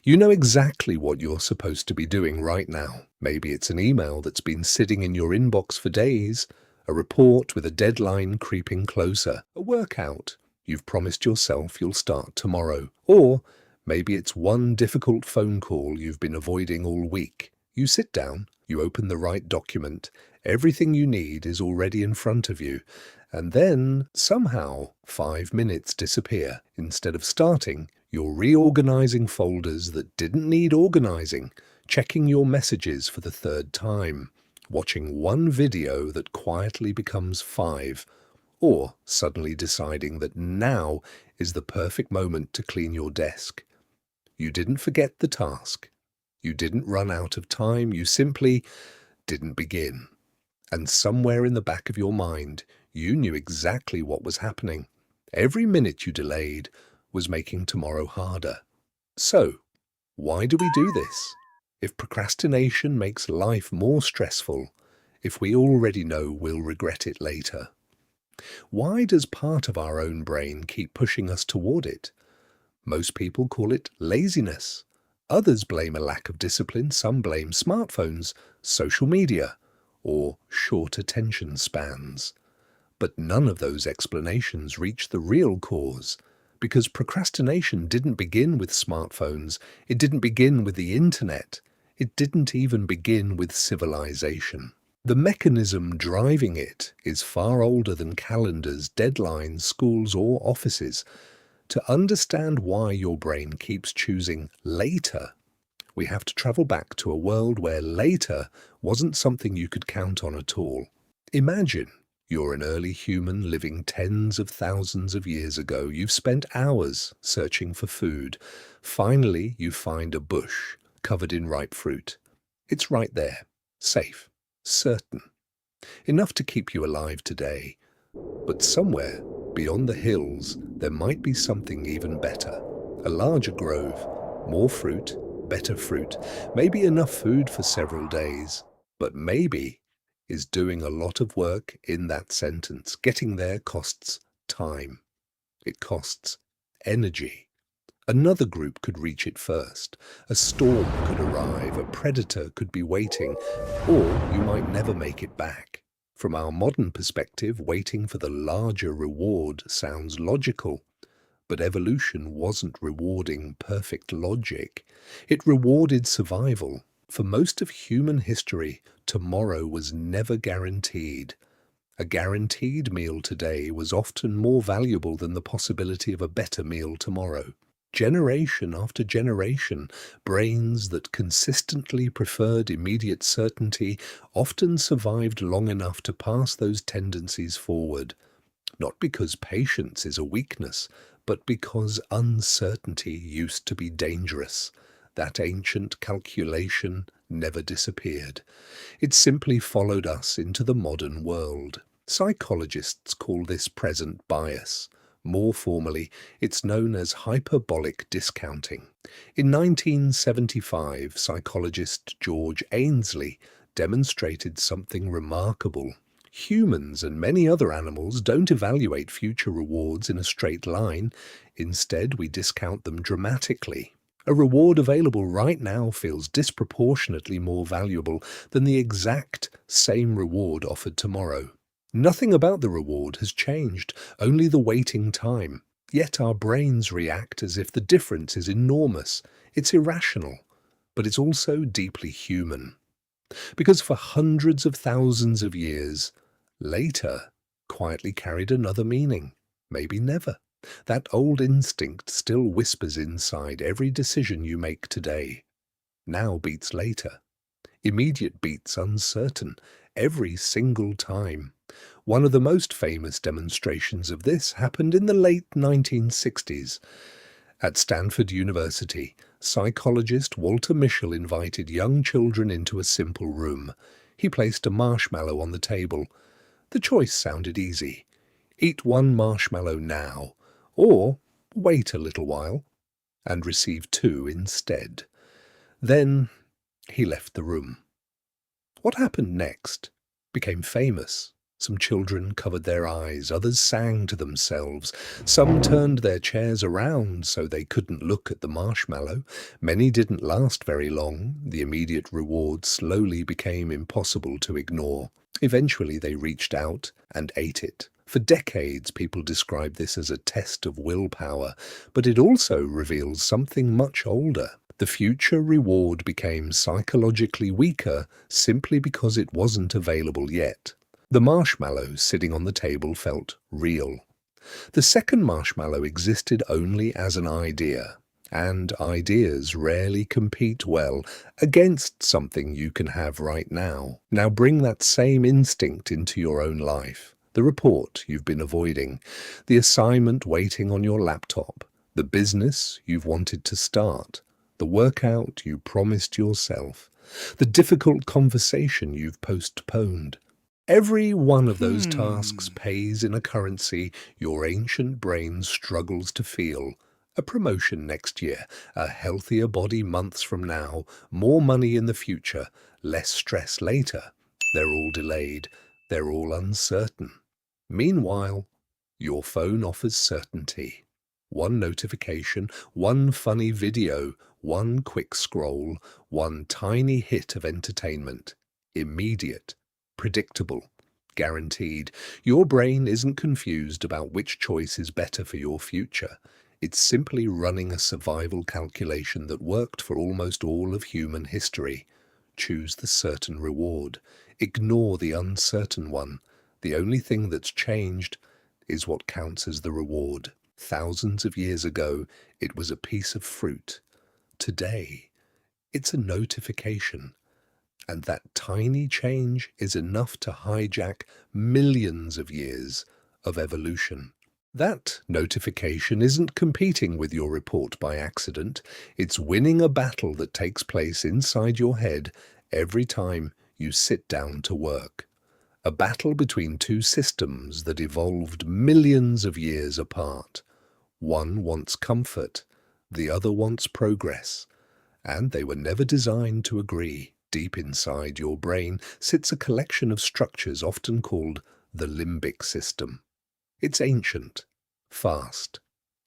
You know exactly what you're supposed to be doing right now. Maybe it's an email that's been sitting in your inbox for days, a report with a deadline creeping closer, a workout you've promised yourself you'll start tomorrow, or maybe it's one difficult phone call you've been avoiding all week. You sit down, you open the right document, everything you need is already in front of you, and then somehow 5 minutes disappear. Instead of starting, you're reorganizing folders that didn't need organizing, checking your messages for the third time, watching one video that quietly becomes five, or suddenly deciding that now is the perfect moment to clean your desk. You didn't forget the task. You didn't run out of time. You simply didn't begin. And somewhere in the back of your mind, you knew exactly what was happening. Every minute you delayed was making tomorrow harder. So, why do we do this? If procrastination makes life more stressful, if we already know we'll regret it later, why does part of our own brain keep pushing us toward it? Most people call it laziness. Others blame a lack of discipline. Some blame smartphones, social media, or short attention spans. But none of those explanations reach the real cause, because procrastination didn't begin with smartphones, it didn't begin with the internet, it didn't even begin with civilization. The mechanism driving it is far older than calendars, deadlines, schools, or offices. To understand why your brain keeps choosing later, we have to travel back to a world where later wasn't something you could count on at all. Imagine you're an early human living tens of thousands of years ago. You've spent hours searching for food. Finally, you find a bush covered in ripe fruit. It's right there, safe, certain, enough to keep you alive today. But somewhere beyond the hills, there might be something even better. A larger grove, more fruit, better fruit, maybe enough food for several days. But maybe is doing a lot of work in that sentence. Getting there costs time. It costs energy. Another group could reach it first. A storm could arrive, a predator could be waiting, or you might never make it back. From our modern perspective, waiting for the larger reward sounds logical. But evolution wasn't rewarding perfect logic. It rewarded survival. For most of human history, tomorrow was never guaranteed. A guaranteed meal today was often more valuable than the possibility of a better meal tomorrow. Generation after generation, brains that consistently preferred immediate certainty often survived long enough to pass those tendencies forward. Not because patience is a weakness, but because uncertainty used to be dangerous. That ancient calculation never disappeared. It simply followed us into the modern world. Psychologists call this present bias. More formally, it's known as hyperbolic discounting. In 1975, psychologist George Ainsley demonstrated something remarkable. Humans and many other animals don't evaluate future rewards in a straight line. Instead, we discount them dramatically. A reward available right now feels disproportionately more valuable than the exact same reward offered tomorrow. Nothing about the reward has changed, only the waiting time. Yet our brains react as if the difference is enormous. It's irrational, but it's also deeply human. Because for hundreds of thousands of years, later quietly carried another meaning, maybe never. That old instinct still whispers inside every decision you make today. Now beats later. Immediate beats uncertain, every single time. One of the most famous demonstrations of this happened in the late 1960s. At Stanford University, psychologist Walter Mischel invited young children into a simple room. He placed a marshmallow on the table. The choice sounded easy. Eat one marshmallow now, or wait a little while, and receive two instead. Then he left the room. What happened next became famous. Some children covered their eyes, others sang to themselves. Some turned their chairs around so they couldn't look at the marshmallow. Many didn't last very long. The immediate reward slowly became impossible to ignore. Eventually they reached out and ate it. For decades, people described this as a test of willpower, but it also reveals something much older. The future reward became psychologically weaker simply because it wasn't available yet. The marshmallow sitting on the table felt real. The second marshmallow existed only as an idea, and ideas rarely compete well against something you can have right now. Now bring that same instinct into your own life. The report you've been avoiding, the assignment waiting on your laptop, the business you've wanted to start, the workout you promised yourself, the difficult conversation you've postponed. Every one of those tasks pays in a currency your ancient brain struggles to feel. A promotion next year, a healthier body months from now, more money in the future, less stress later. They're all delayed. They're all uncertain. Meanwhile, your phone offers certainty. One notification, one funny video, one quick scroll, one tiny hit of entertainment. Immediate, predictable, guaranteed. Your brain isn't confused about which choice is better for your future. It's simply running a survival calculation that worked for almost all of human history. Choose the certain reward. Ignore the uncertain one. The only thing that's changed is what counts as the reward. Thousands of years ago, it was a piece of fruit. Today, it's a notification. And that tiny change is enough to hijack millions of years of evolution. That notification isn't competing with your report by accident. It's winning a battle that takes place inside your head every time you sit down to work. A battle between two systems that evolved millions of years apart. One wants comfort, the other wants progress, and they were never designed to agree. Deep inside your brain sits a collection of structures often called the limbic system. It's ancient, fast,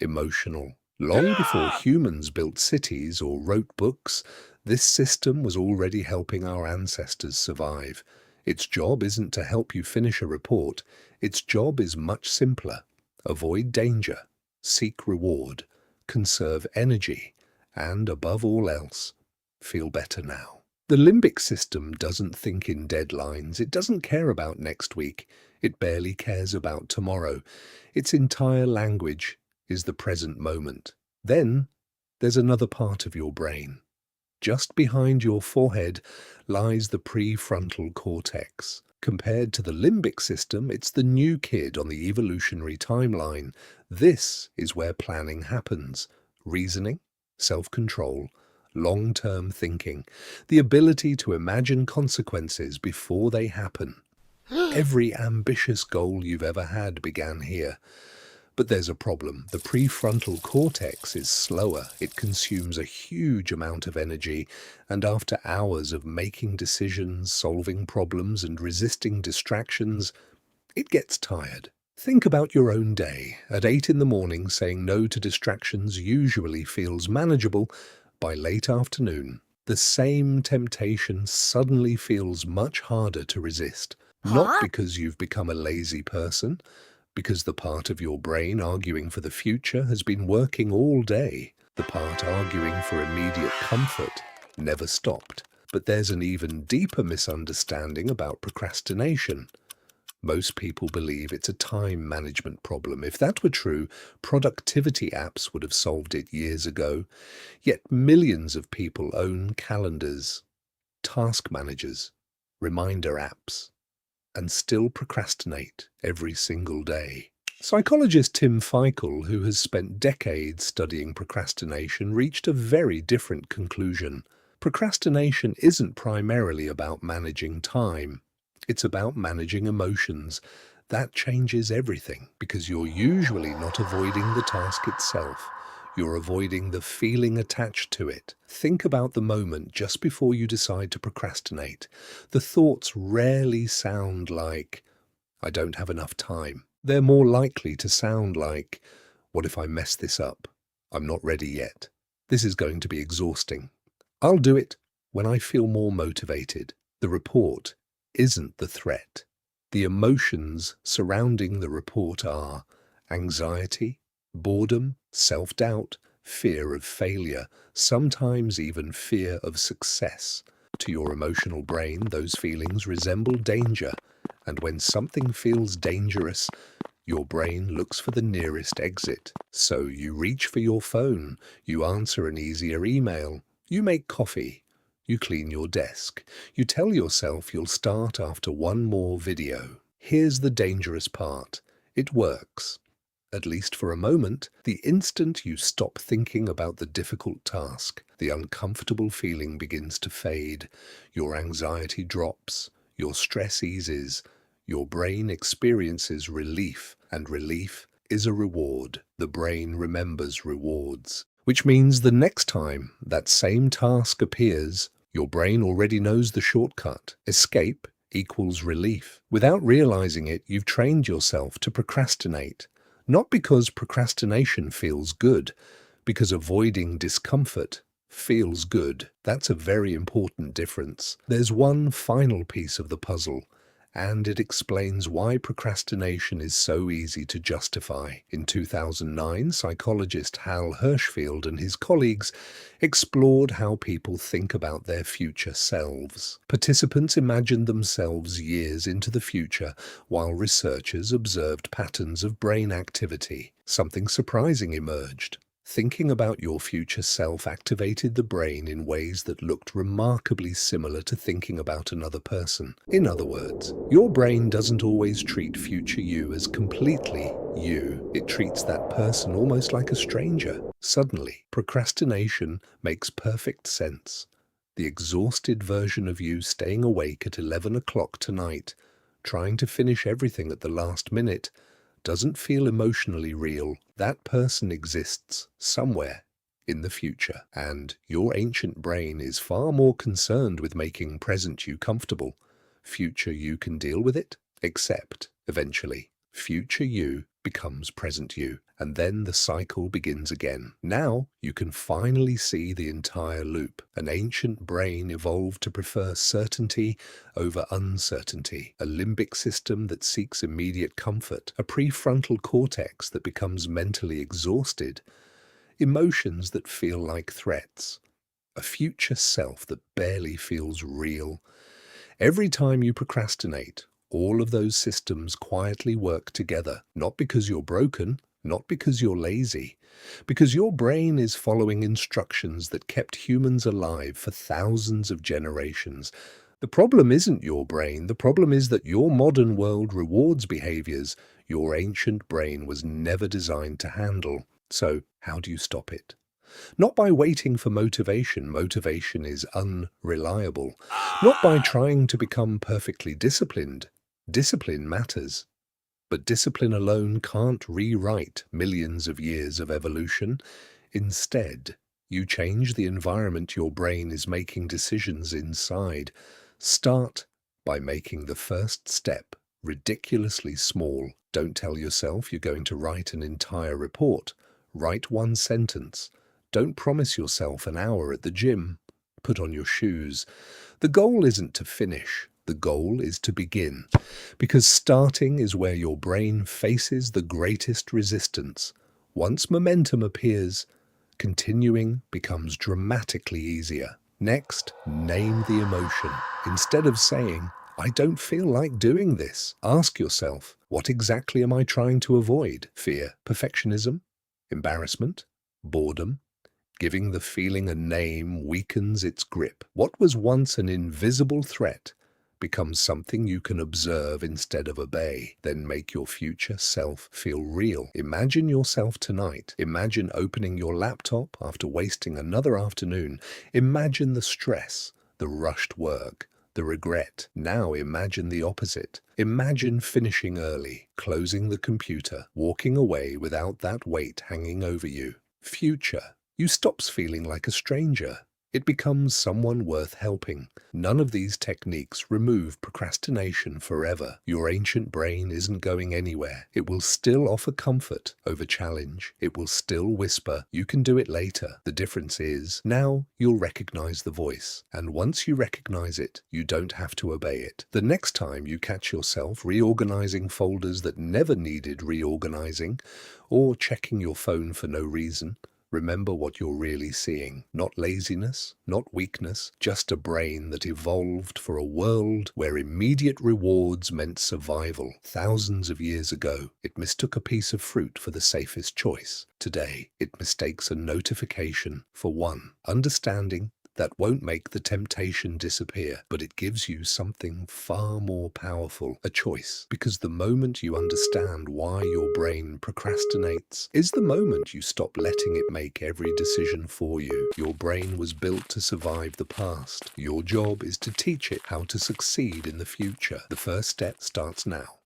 emotional. Long before humans built cities or wrote books, this system was already helping our ancestors survive. Its job isn't to help you finish a report. Its job is much simpler. Avoid danger, seek reward, conserve energy, and above all else, feel better now. The limbic system doesn't think in deadlines. It doesn't care about next week. It barely cares about tomorrow. Its entire language is the present moment. Then there's another part of your brain. Just behind your forehead lies the prefrontal cortex. Compared to the limbic system, it's the new kid on the evolutionary timeline. This is where planning happens. Reasoning, self-control, long-term thinking, the ability to imagine consequences before they happen. Every ambitious goal you've ever had began here. But there's a problem. The prefrontal cortex is slower. It consumes a huge amount of energy, and after hours of making decisions, solving problems, and resisting distractions, it gets tired. Think about your own day. At 8 in the morning, saying no to distractions usually feels manageable. By late afternoon, the same temptation suddenly feels much harder to resist. Not because you've become a lazy person, because the part of your brain arguing for the future has been working all day. The part arguing for immediate comfort never stopped. But there's an even deeper misunderstanding about procrastination. Most people believe it's a time management problem. If that were true, productivity apps would have solved it years ago. Yet millions of people own calendars, task managers, reminder apps, and still procrastinate every single day. Psychologist Tim Feichel, who has spent decades studying procrastination, reached a very different conclusion. Procrastination isn't primarily about managing time. It's about managing emotions. That changes everything, because you're usually not avoiding the task itself. You're avoiding the feeling attached to it. Think about the moment just before you decide to procrastinate. The thoughts rarely sound like, I don't have enough time. They're more likely to sound like, what if I mess this up? I'm not ready yet. This is going to be exhausting. I'll do it when I feel more motivated. The report isn't the threat. The emotions surrounding the report are anxiety, boredom, self-doubt, fear of failure, sometimes even fear of success. To your emotional brain, those feelings resemble danger, and when something feels dangerous, your brain looks for the nearest exit. So you reach for your phone, you answer an easier email, you make coffee, you clean your desk, you tell yourself you'll start after one more video. Here's the dangerous part. It works. At least for a moment. The instant you stop thinking about the difficult task, the uncomfortable feeling begins to fade, your anxiety drops, your stress eases, your brain experiences relief, and relief is a reward. The brain remembers rewards, which means the next time that same task appears, your brain already knows the shortcut. Escape equals relief. Without realizing it, you've trained yourself to procrastinate. Not because procrastination feels good, because avoiding discomfort feels good. That's a very important difference. There's one final piece of the puzzle, and it explains why procrastination is so easy to justify. In 2009, psychologist Hal Hershfield and his colleagues explored how people think about their future selves. Participants imagined themselves years into the future, while researchers observed patterns of brain activity. Something surprising emerged. Thinking about your future self activated the brain in ways that looked remarkably similar to thinking about another person. In other words, your brain doesn't always treat future you as completely you. It treats that person almost like a stranger. Suddenly, procrastination makes perfect sense. The exhausted version of you staying awake at 11 o'clock tonight, trying to finish everything at the last minute, doesn't feel emotionally real. That person exists somewhere in the future, and your ancient brain is far more concerned with making present you comfortable. Future you can deal with it, except, eventually, future you becomes present you, and then the cycle begins again. Now you can finally see the entire loop. An ancient brain evolved to prefer certainty over uncertainty, a limbic system that seeks immediate comfort, a prefrontal cortex that becomes mentally exhausted, emotions that feel like threats, a future self that barely feels real. Every time you procrastinate, all of those systems quietly work together, not because you're broken, not because you're lazy, because your brain is following instructions that kept humans alive for thousands of generations. The problem isn't your brain, the problem is that your modern world rewards behaviors your ancient brain was never designed to handle. So, how do you stop it? Not by waiting for motivation. Motivation is unreliable. Not by trying to become perfectly disciplined. Discipline matters. But discipline alone can't rewrite millions of years of evolution. Instead, you change the environment your brain is making decisions inside. Start by making the first step ridiculously small. Don't tell yourself you're going to write an entire report. Write one sentence. Don't promise yourself an hour at the gym. Put on your shoes. The goal isn't to finish. The goal is to begin. Because starting is where your brain faces the greatest resistance. Once momentum appears, continuing becomes dramatically easier. Next, name the emotion. Instead of saying, "I don't feel like doing this," ask yourself, what exactly am I trying to avoid? Fear, perfectionism, embarrassment, boredom? Giving the feeling a name weakens its grip. What was once an invisible threat becomes something you can observe instead of obey. Then make your future self feel real. Imagine yourself tonight. Imagine opening your laptop after wasting another afternoon. Imagine the stress, the rushed work, the regret. Now imagine the opposite. Imagine finishing early, closing the computer, walking away without that weight hanging over you. Future. You stops feeling like a stranger. It becomes someone worth helping. None of these techniques remove procrastination forever. Your ancient brain isn't going anywhere. It will still offer comfort over challenge. It will still whisper, "You can do it later." The difference is, now you'll recognize the voice. And once you recognize it, you don't have to obey it. The next time you catch yourself reorganizing folders that never needed reorganizing, or checking your phone for no reason, remember what you're really seeing. Not laziness, not weakness, just a brain that evolved for a world where immediate rewards meant survival. Thousands of years ago, it mistook a piece of fruit for the safest choice. Today, it mistakes a notification for one. Understanding that won't make the temptation disappear, but it gives you something far more powerful, a choice. Because the moment you understand why your brain procrastinates is the moment you stop letting it make every decision for you. Your brain was built to survive the past. Your job is to teach it how to succeed in the future. The first step starts now.